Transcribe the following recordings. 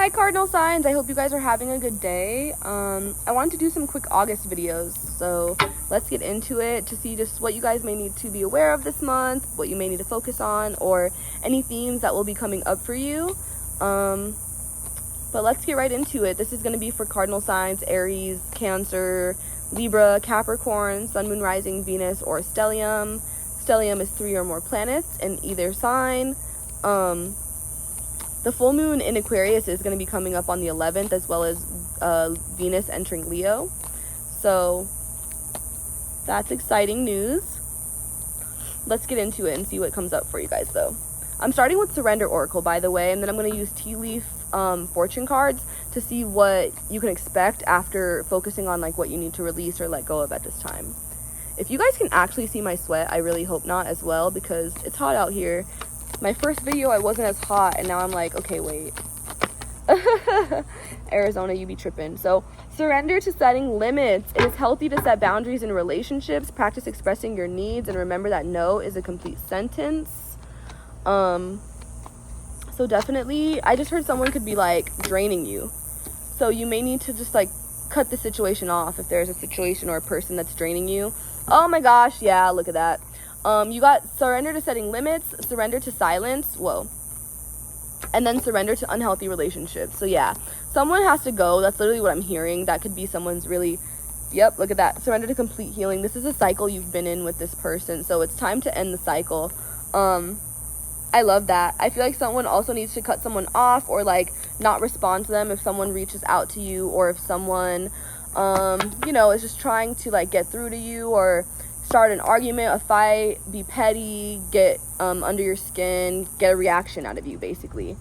Hi Cardinal signs, I hope you guys are having a good day. I wanted to do some quick August videos, so let's get into it to see just what you guys may need to be aware of this month, what you may need to focus on, or any themes that will be coming up for you. But let's get right into it. This is going to be for Cardinal signs: Aries, Cancer, Libra, Capricorn, Sun, Moon, Rising, Venus, or stellium. Stellium is 3 or more planets in either sign. The full moon in Aquarius is going to be coming up on the 11th, as well as Venus entering Leo. So that's exciting news. Let's get into it and see what comes up for you guys, though. I'm starting with Surrender Oracle, by the way, and then I'm going to use tea leaf fortune cards to see what you can expect after focusing on like what you need to release or let go of at this time. If you guys can actually see my sweat, I really hope not as well, because it's hot out here. My first video, I wasn't as hot, and now I'm like, okay, wait. Arizona, you be tripping. So, surrender to setting limits. It is healthy to set boundaries in relationships. Practice expressing your needs, and remember that no is a complete sentence. So definitely, I just heard someone could be, like, draining you. So you may need to just, like, cut the situation off if there's a situation or a person that's draining you. Oh my gosh, yeah, look at that. You got surrender to setting limits, surrender to silence, whoa, and then surrender to unhealthy relationships. So yeah, someone has to go. That's literally what I'm hearing. That could be someone's really, yep, look at that. Surrender to complete healing. This is a cycle you've been in with this person, so it's time to end the cycle. I love that. I feel like someone also needs to cut someone off, or like not respond to them if someone reaches out to you, or if someone you know, is just trying to like get through to you, or start an argument, a fight, be petty, get under your skin, get a reaction out of you, basically.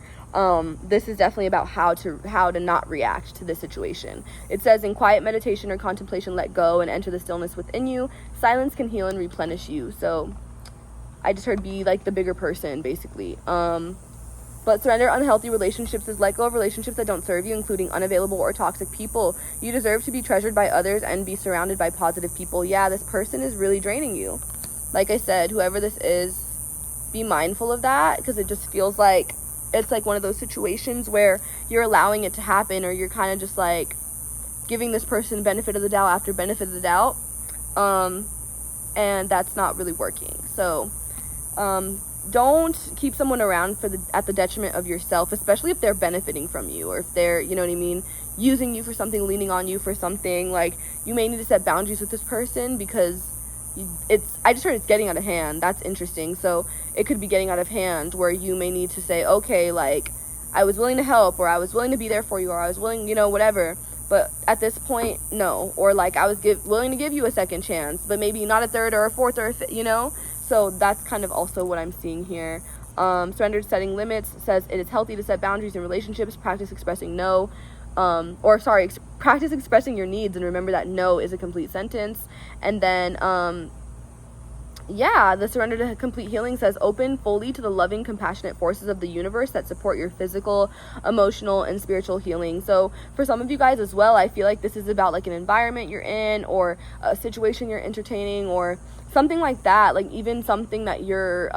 This is definitely about how to not react to this situation. It says, in quiet meditation or contemplation, let go and enter the stillness within you. Silence can heal and replenish you. So I just heard be like the bigger person, basically. But surrender unhealthy relationships is let go of relationships that don't serve you, including unavailable or toxic people. You deserve to be treasured by others and be surrounded by positive people. Yeah, this person is really draining you. Like I said, whoever this is, be mindful of that, because it just feels like it's like one of those situations where you're allowing it to happen, or you're kind of just like giving this person benefit of the doubt after benefit of the doubt. And that's not really working. So, don't keep someone around at the detriment of yourself, especially if they're benefiting from you, or if they're, you know what I mean, using you for something, leaning on you for something. Like, you may need to set boundaries with this person, because I just heard it's getting out of hand. That's interesting. So it could be getting out of hand, where you may need to say, okay, like, I was willing to help, or I was willing to be there for you, or I was willing, you know, whatever, but at this point, no. Or like, I was willing to give you a second chance, but maybe not a third or a fourth or a fifth, you know. So that's kind of also what I'm seeing here. Surrender to setting limits says it is healthy to set boundaries in relationships. Practice expressing no, practice expressing your needs, and remember that no is a complete sentence. And then, yeah, the surrender to complete healing says open fully to the loving, compassionate forces of the universe that support your physical, emotional, and spiritual healing. So for some of you guys as well, I feel like this is about like an environment you're in, or a situation you're entertaining, or something like that. Like even something that you're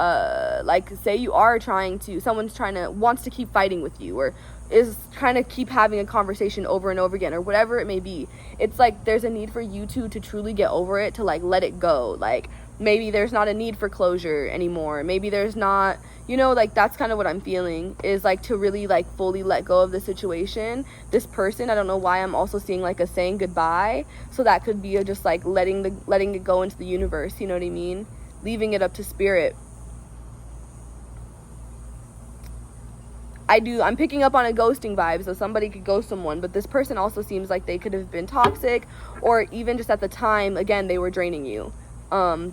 like, say you are someone's wants to keep fighting with you, or is trying to keep having a conversation over and over again, or whatever it may be. It's like there's a need for you two to truly get over it, to like let it go. Like maybe there's not a need for closure anymore. Maybe there's not, you know, like that's kind of what I'm feeling, is like to really like fully let go of the situation. This person, I don't know why I'm also seeing like a saying goodbye. So that could be just like letting it go into the universe, you know what I mean? Leaving it up to spirit. I'm picking up on a ghosting vibe, so somebody could ghost someone, but this person also seems like they could have been toxic, or even just at the time, again, they were draining you.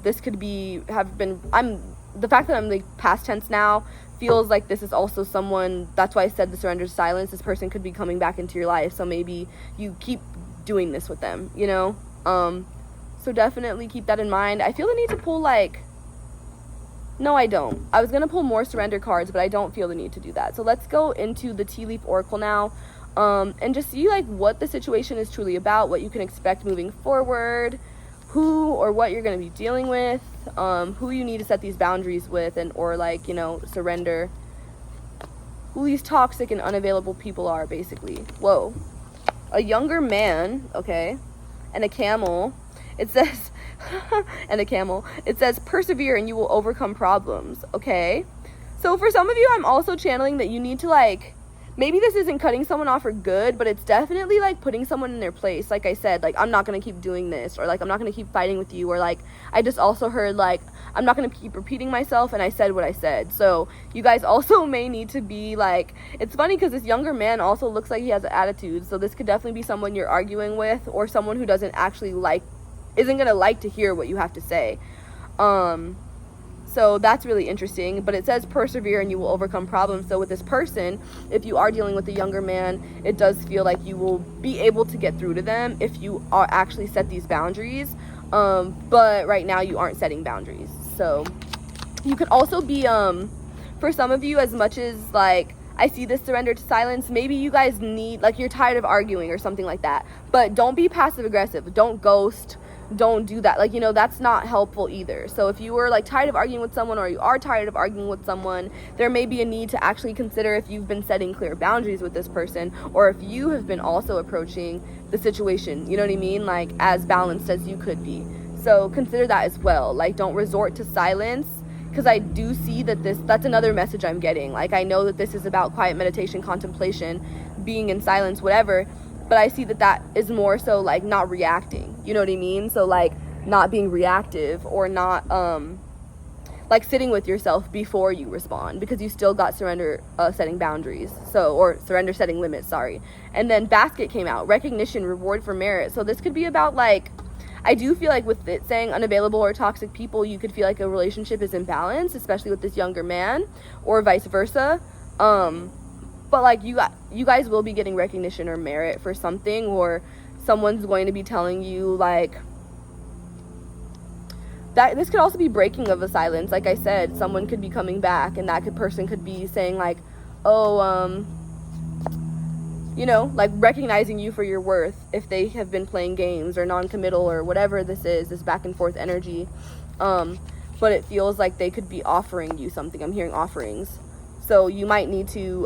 This could the fact that I'm like past tense now feels like this is also someone, that's why I said the surrender to silence. This person could be coming back into your life, so maybe you keep doing this with them, you know? So definitely keep that in mind. I feel the need to pull no, I don't. I was going to pull more surrender cards, but I don't feel the need to do that. So let's go into the Tea Leaf Oracle now, and just see like what the situation is truly about, what you can expect moving forward, who or what you're going to be dealing with, who you need to set these boundaries with, and or like, you know, surrender. who these toxic and unavailable people are, basically. Whoa. A younger man, okay, and a camel. It says, and a camel. It says, persevere and you will overcome problems, okay? So for some of you, I'm also channeling that you need to, like, maybe this isn't cutting someone off for good, but it's definitely, like, putting someone in their place. Like I said, like, I'm not going to keep doing this, or, like, I'm not going to keep fighting with you, or, like, I just also heard, like, I'm not going to keep repeating myself, and I said what I said. So you guys also may need to be, like, it's funny because this younger man also looks like he has an attitude, so this could definitely be someone you're arguing with, or someone who doesn't actually isn't going to like to hear what you have to say. So that's really interesting, but it says persevere and you will overcome problems. So with this person, if you are dealing with a younger man, it does feel like you will be able to get through to them if you are actually set these boundaries. But right now you aren't setting boundaries. So you could also be, for some of you, as much as, like, I see this surrender to silence, maybe you guys need, like, you're tired of arguing or something like that, but don't be passive aggressive, don't ghost, don't do that. Like, you know, that's not helpful either. So if you were, like, tired of arguing with someone, or you are tired of arguing with someone, there may be a need to actually consider if you've been setting clear boundaries with this person, or if you have been also approaching the situation, you know what I mean, like, as balanced as you could be. So consider that as well. Like, don't resort to silence, because I do see that that's another message I'm getting. Like, I know that this is about quiet meditation, contemplation, being in silence, whatever, but I see that is more so, like, not reacting, you know what I mean? So, like, not being reactive, or not, like, sitting with yourself before you respond, because you still got surrender setting boundaries, so, or surrender setting limits, sorry. And then basket came out, recognition, reward for merit. So this could be about, like, I do feel like with it saying unavailable or toxic people, you could feel like a relationship is imbalanced, especially with this younger man, or vice versa. But, like, you guys will be getting recognition or merit for something, or someone's going to be telling you, like, that this could also be breaking of a silence. Like I said, someone could be coming back, and that person could be saying, like, oh, you know, like, recognizing you for your worth if they have been playing games or non-committal or whatever this is, this back and forth energy. But it feels like they could be offering you something. I'm hearing offerings. So you might need to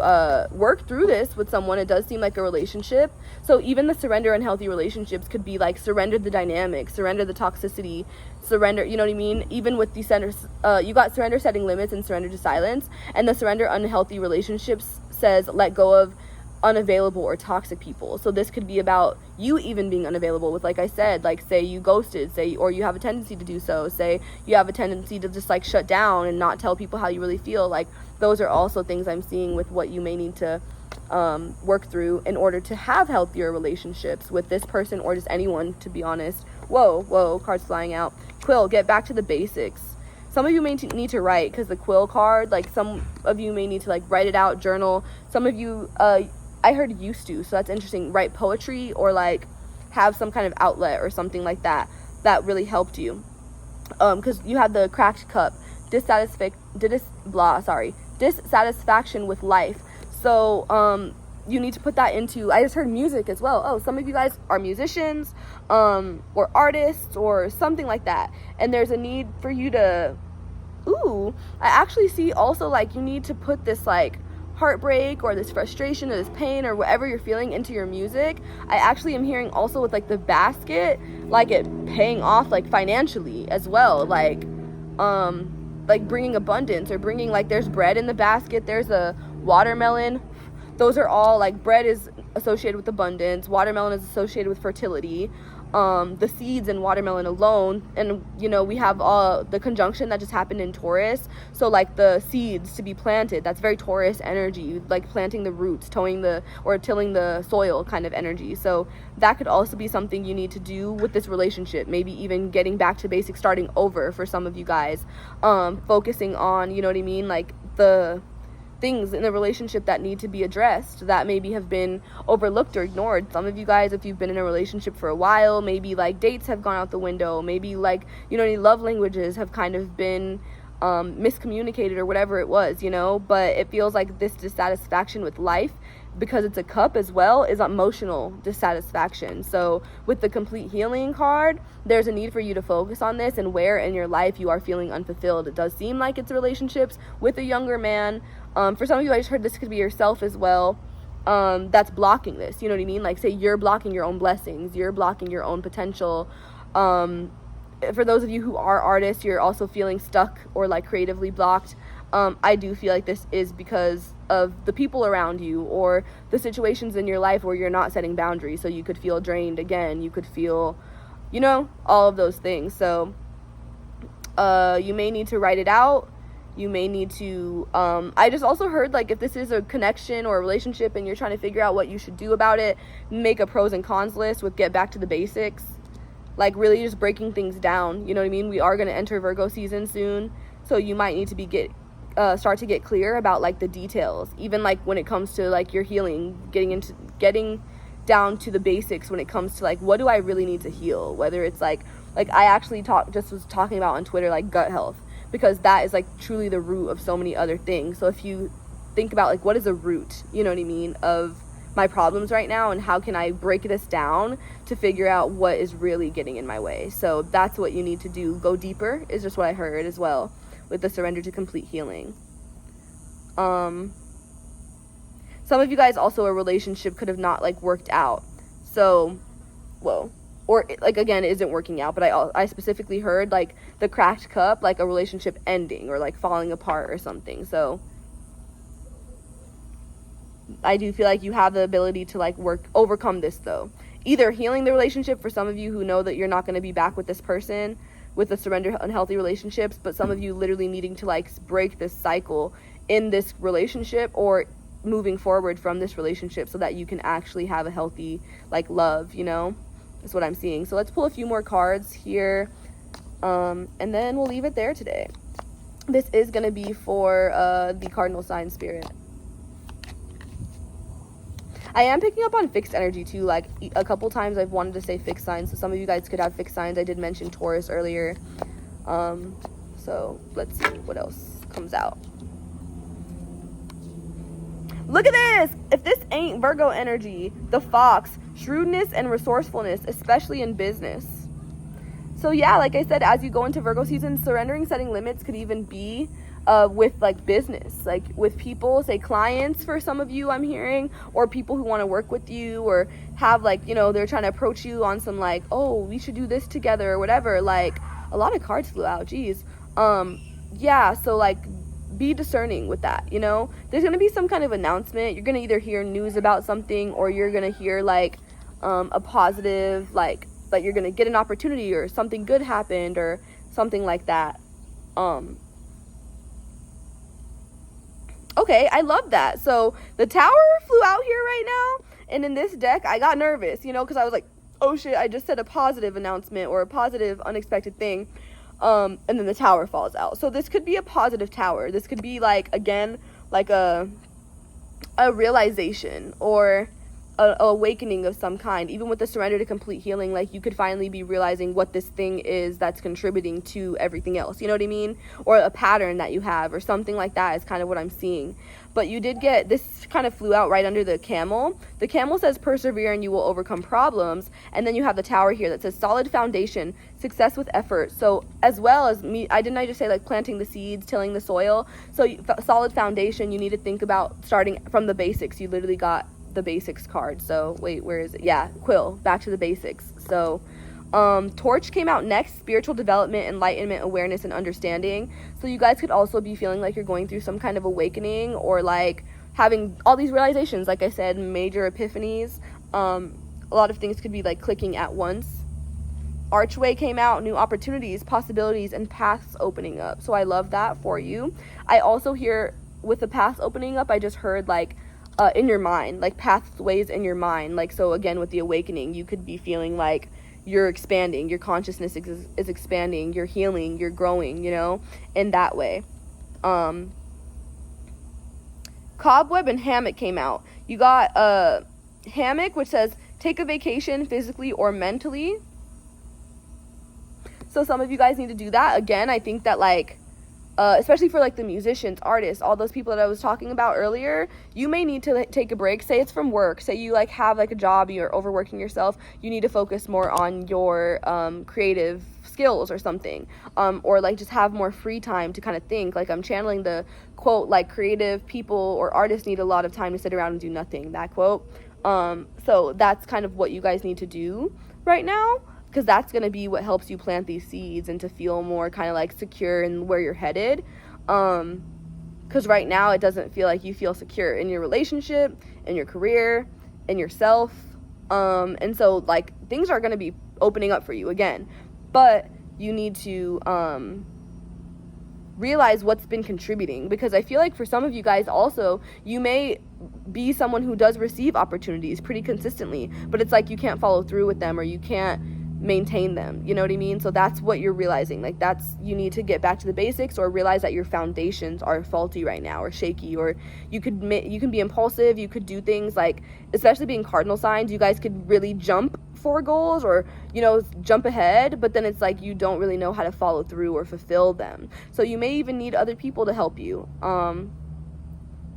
work through this with someone. It does seem like a relationship. So even the surrender in healthy relationships could be, like, surrender the dynamic, surrender the toxicity, surrender, you know what I mean? Even with the you got surrender setting limits and surrender to silence. And the surrender unhealthy relationships says let go of unavailable or toxic people. So this could be about you even being unavailable with, like I said, like, say you ghosted, or you have a tendency to do so, say you have a tendency to just, like, shut down and not tell people how you really feel. Like, those are also things I'm seeing with what you may need to work through in order to have healthier relationships with this person, or just anyone, to be honest. Whoa, cards flying out. Quill, get back to the basics. Some of you may need to write, because the quill card, like, some of you may need to, like, write it out, journal. Some of you, I heard used to, so that's interesting. Write poetry, or, like, have some kind of outlet or something like that really helped you. Because you had the cracked cup, dissatisfaction with life. So you need to put that into, I just heard music as well. Oh, some of you guys are musicians, or artists, or something like that, and there's a need for you to, I actually see also, like, you need to put this, like, heartbreak or this frustration or this pain or whatever you're feeling into your music. I actually am hearing also with, like, the basket, like, it paying off, like, financially as well, like bringing abundance, or bringing, like, there's bread in the basket, there's a watermelon. Those are all, like, bread is associated with abundance, watermelon is associated with fertility, the seeds in watermelon alone. And, you know, we have the conjunction that just happened in Taurus, so, like, the seeds to be planted, that's very Taurus energy, like planting the roots, tilling the soil kind of energy. So that could also be something you need to do with this relationship, maybe even getting back to basics, starting over for some of you guys, focusing on, you know what I mean, like, the things in the relationship that need to be addressed that maybe have been overlooked or ignored. Some of you guys, if you've been in a relationship for a while, maybe, like, dates have gone out the window, maybe, like, you know, any love languages have kind of been miscommunicated, or whatever it was, you know. But it feels like this dissatisfaction with life, because it's a cup as well, is emotional dissatisfaction. So with the complete healing card, there's a need for you to focus on this and where in your life you are feeling unfulfilled. It does seem like it's relationships with a younger man, For some of you, I just heard this could be yourself as well. That's blocking this, you know what I mean? Like, say you're blocking your own blessings, you're blocking your own potential. For those of you who are artists, you're also feeling stuck or like creatively blocked. I do feel like this is because of the people around you or the situations in your life where you're not setting boundaries. So you could feel drained again, you could feel, you know, all of those things. So you may need to write it out. You may need to, I just also heard, like, if this is a connection or a relationship and you're trying to figure out what you should do about it, make a pros and cons list with get back to the basics. Like, really just breaking things down, you know what I mean? We are going to enter Virgo season soon, so you might need to start to get clear about, like, the details. Even, like, when it comes to, like, your healing, getting down to the basics when it comes to, like, what do I really need to heal? Whether it's, like I actually was talking about on Twitter, like, gut health. Because that is, like, truly the root of so many other things. So if you think about, like, what is the root, you know what I mean, of my problems right now, and how can I break this down to figure out what is really getting in my way. So that's what you need to do. Go deeper is just what I heard as well with the surrender to complete healing. Some of you guys also, a relationship could have not, like, worked out. So, whoa. Or, like, again, it isn't working out, but I specifically heard, like, the cracked cup, like, a relationship ending or, like, falling apart or something. So I do feel like you have the ability to, like, overcome this, though. Either healing the relationship, for some of you who know that you're not going to be back with this person, with the surrender unhealthy relationships, but some of you literally needing to, like, break this cycle in this relationship or moving forward from this relationship so that you can actually have a healthy, like, love, you know? That's what I'm seeing. So let's pull a few more cards here, and then we'll leave it there today. This is going to be for the cardinal sign spirit. I am picking up on fixed energy too. Like, a couple times I've wanted to say fixed signs, so some of you guys could have fixed signs. I did mention Taurus earlier. So let's see what else comes out. Look at this! If this ain't Virgo energy, the fox, shrewdness and resourcefulness, especially in business. So yeah, like I said, as you go into Virgo season, surrendering, setting limits could even be with, like, business, like with people, say clients for some of you I'm hearing, or people who want to work with you or have, like, you know, they're trying to approach you on some, like, oh, we should do this together or whatever. Like, a lot of cards flew out, geez. Yeah, so, like, be discerning with that, you know? There's going to be some kind of announcement. You're going to either hear news about something, or you're going to hear, like, a positive, like you're going to get an opportunity or something good happened or something like that. Okay, I love that. So the tower flew out here right now, and in this deck, I got nervous, you know, because I was like, oh shit, I just said a positive announcement or a positive unexpected thing. And then the tower falls out. So this could be a positive tower. This could be, like, again, like a realization or a awakening of some kind. Even with the surrender to complete healing, like, you could finally be realizing what this thing is that's contributing to everything else, you know what I mean? Or a pattern that you have or something like that is kind of what I'm seeing. But you did get, this kind of flew out right under the camel. The camel says persevere and you will overcome problems. And then you have the tower here that says solid foundation, success with effort. So as well as me, I just say, like, planting the seeds, tilling the soil. So solid foundation, you need to think about starting from the basics. You literally got the basics card. So wait, where is it? Yeah, quill, back to the basics. So torch came out next, spiritual development, enlightenment, awareness, and understanding. So you guys could also be feeling like you're going through some kind of awakening, or, like, having all these realizations. Like I said, major epiphanies. A lot of things could be, like, clicking at once. Archway came out, new opportunities, possibilities, and paths opening up. So I love that for you. I also hear with the paths opening up, I just heard, like, in your mind, like, pathways in your mind. Like, so again, with the awakening, you could be feeling like you're expanding, your consciousness is expanding, you're healing, you're growing, you know, in that way. Cobweb and hammock came out. You got hammock, which says take a vacation physically or mentally. So some of you guys need to do that. Again, I think that, like, especially for, like, the musicians, artists, all those people that I was talking about earlier, you may need to, like, take a break. Say it's from work. Say you, like, have, like, a job, you're overworking yourself. You need to focus more on your creative skills or something. Or, like, just have more free time to kind of think. Like, I'm channeling the quote, like creative people or artists need a lot of time to sit around and do nothing, that quote. So that's kind of what you guys need to do right now, because that's going to be what helps you plant these seeds and to feel more kind of like secure in where you're headed. Because right now it doesn't feel like you feel secure in your relationship, in your career, in yourself. And so like things are going to be opening up for you again, but you need to realize what's been contributing, because I feel like for some of you guys also, you may be someone who does receive opportunities pretty consistently, but it's like you can't follow through with them or you can't maintain them, you know what I mean? So that's what you're realizing, like that's, you need to get back to the basics, or realize that your foundations are faulty right now or shaky, or you can be impulsive, you could do things like, especially being cardinal signs, you guys could really jump for goals or, you know, jump ahead, but then it's like you don't really know how to follow through or fulfill them. So you may even need other people to help you.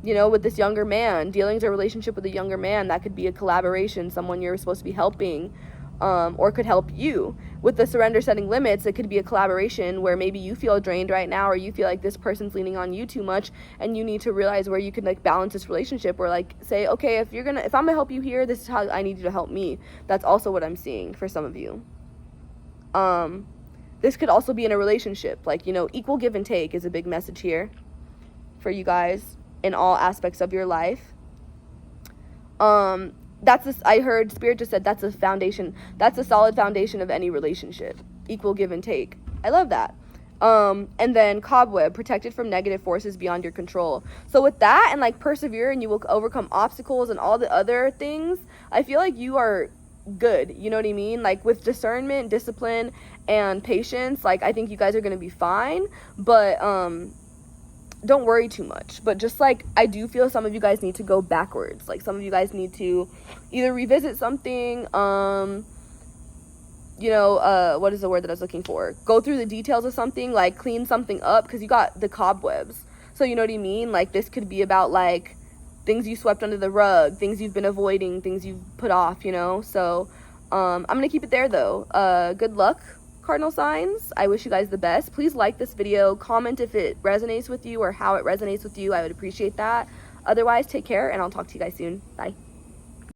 You know, with this younger man, dealing with a relationship with a younger man, that could be a collaboration, someone you're supposed to be helping, or could help you. With the surrender setting limits, it could be a collaboration where maybe you feel drained right now, or you feel like this person's leaning on you too much, and you need to realize where you can like balance this relationship, or like say, okay, if I'm gonna help you here, this is how I need you to help me. That's also what I'm seeing for some of you. This could also be in a relationship, like, you know, equal give and take is a big message here for you guys in all aspects of your life. I heard Spirit just said that's a foundation. That's a solid foundation of any relationship. Equal give and take. I love that. And then cobweb, protected from negative forces beyond your control. So with that and like persevere, and you will overcome obstacles and all the other things, I feel like you are good. You know what I mean? Like with discernment, discipline, and patience, like I think you guys are going to be fine. But don't worry too much. But just like, I do feel some of you guys need to go backwards. Like some of you guys need to either revisit something, you know, what is the word that I was looking for? Go through the details of something, like clean something up, because you got the cobwebs. So you know what I mean? Like this could be about like things you swept under the rug, things you've been avoiding, things you've put off, you know? So I'm going to keep it there though. Good luck, cardinal signs. I wish you guys the best. Please like this video, comment if it resonates with you or how it resonates with you. I would appreciate that. Otherwise, take care, and I'll talk to you guys soon. Bye.